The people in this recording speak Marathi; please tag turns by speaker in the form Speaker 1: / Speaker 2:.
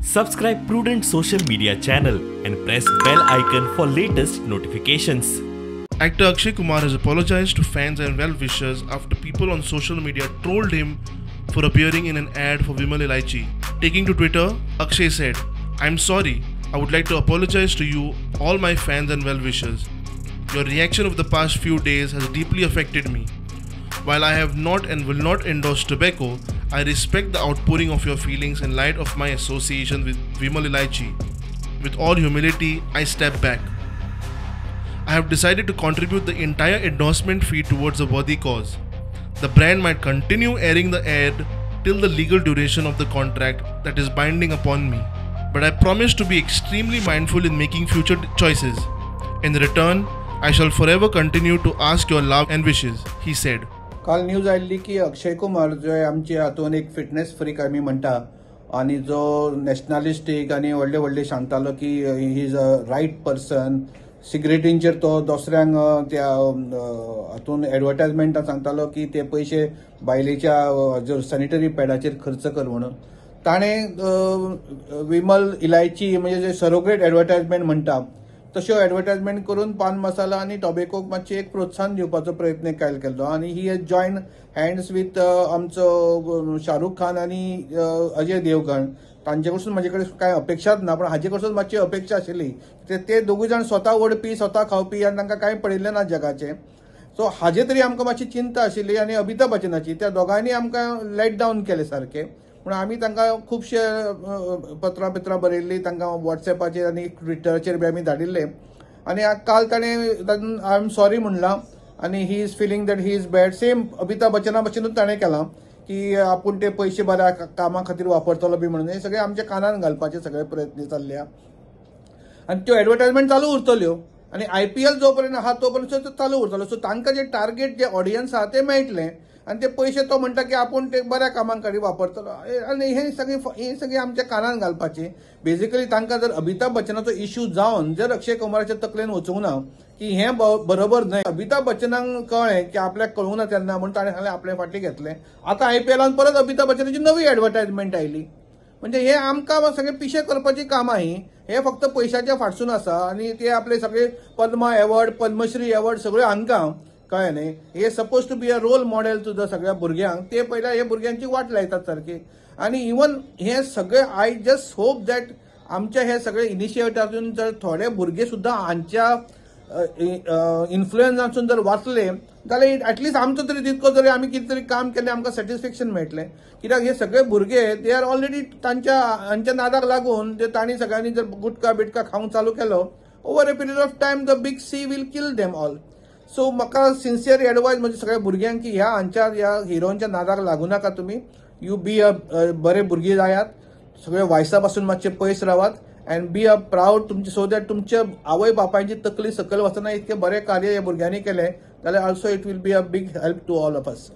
Speaker 1: Subscribe Prudent social media channel and press bell icon for latest notifications.
Speaker 2: Actor Akshay Kumar has apologized to fans and well-wishers after people on social media trolled him for appearing in an ad for Vimal Ilaichi. Taking to Twitter, Akshay said, "I'm sorry. I would like to apologize to you, all my fans and well-wishers. Your reaction of the past few days has deeply affected me. While I have not and will not endorse tobacco, I respect the outpouring of your feelings in light of my association with Vimal Ilaichi. With all humility, I step back. I have decided to contribute the entire endorsement fee towards a worthy cause. The brand might continue airing the ad till the legal duration of the contract that is binding upon me. But I promise to be extremely mindful in making future choices. In return, I shall forever continue to ask your love and wishes," he said.
Speaker 3: काल न्यूज आयिल्ली की अक्षय कुमार जो आमचे हातून एक फिटनेस फ्रीक आमी म्हणटा आणि जो नॅशनलिस्टीक आणि व्हडले व्हडले सांगतालो की he is a right person. सिगरेटींचेर तो दुसऱ्यांक त्या हातून एडवर्टायजमेंटान सांगतालो की ते पयशे बायलेच्या सॅनिटरी पॅडाचेर खर्च कर म्हणून. ताणें विमल इलायची म्हणजे जे सरोगेट एडवर्टायजमेंट म्हणटा तश्यो एडवर्टायजमेंट करून पान मसाला आणि टॉबॅकोक मातशें एक प्रोत्साहन दिवपाचो प्रयत्न केलो आणि he has join hands with आमचो शाहरुख खान आणि अजय देवगण. तांचे कडसून म्हाजे कडेन कांय अपेक्षाच ना, पण हाजे कडसून मातशी अपेक्षा आशिल्ली. ते दोगूय जाण स्वता ओडपी स्वता खावपी आनी तांकां कांय पडिल्लें ना जगाचें. सो हाजे तरी आमकां मातशी चिंता आशिल्ली आणि अमिताभ बच्चनाची. त्या दोगांयनी आमकां लेट डावन केले सारके. म्हणून आमी तांकां खुबशे पत्रां बरयल्लीं तांकां वॉट्सॅपाचेर आनी ट्विटराचेर बी आमी धाडिल्ले. आनी काल ताणें आय एम सॉरी म्हणलां आनी he is feeling that he is bad. Same Amitabh बच्चना भशेनूच ताणें केलां की आपूण ते पयशे बऱ्या कामा खातीर वापरतलो बी म्हणून. हे सगळे आमच्या कानान घालपाचे सगळे प्रयत्न चल्ल्या आनी त्यो एडवर्टायजमेंट चालू उरतल्यो आनी IPL जो पर्यंत आहा तो पर्यंत चालू उरतलो. सो तांकां जे टार्गेट जे ऑडियन्स आहा ते मेळटलें आनी ते पयशे तो म्हणटा की आपूण ते बऱ्या कामां खातीर वापरतलो. आनी हे सगळी आमच्या कानान घालपाची. बेजिकली तांकां जर अमिताभ बच्चनाचो इश्यू जावन जर अक्षय कुमाराच्या तकलेन वचूंक ना की हें बरोबर न्हय. अमिताभ बच्चनाक कळ्ळें की आपल्याक कळूंक ना तेन्ना म्हणून ताणें सांगलें आपले फाटी घेतलें. आतां IPLान परत अमिताभ बच्चनाची नवी एडवर्टायजमेंट आयली. म्हणजे हे आमकां सगळे पिशे करपाची कामां ही. हे फक्त पयशाच्या फाटसून आसा आनी ते आपले सगळे पद्मा एवॉर्ड पद्मश्री एवॉर्ड सगळे हांकां कळ्ळें न्ही. हे suppose to be a role model to the सगळ्या भुरग्यांक. ते पयल्या हे भुरग्यांची वाट लायतात सारकी. आनी इवन हे सगळे आय जस्ट होप दॅट आमच्या हे सगळे इनिशिएटिव्हातून जर थोडे भुरगे सुद्दां हांच्या इन्फ्लुएन्सांतसून जर वाचले जाल्यार एटलिस्ट आमचो तरी तितको जरी आमी कितें तरी काम केलें आमकां सॅटिस्फॅक्शन मेळटलें. कित्याक हे सगळे भुरगे दे आर ऑलरेडी हांच्या नादाक लागून जे तांणी सगळ्यांनी जर गुटखा बिटका खावंक चालू केलो over a period of time the big C will kill them all. So म्हाका सिन्सियर एडवायस म्हणजे सगळ्या भुरग्यांक की ह्या हिरोच्या नादाक लागू नाका तुमी. यू बी अ बरे भुरगे जायात. सगळे वायसा पासून मातशे पयस रावात अँड बी अ प्राऊड तुमचे सो दॅट तुमच्या आवय बापायची तकली सकयल वचना इतके बरे कार्य ह्या भुरग्यांनी केले जाल्यार also it will be a big help to all of us.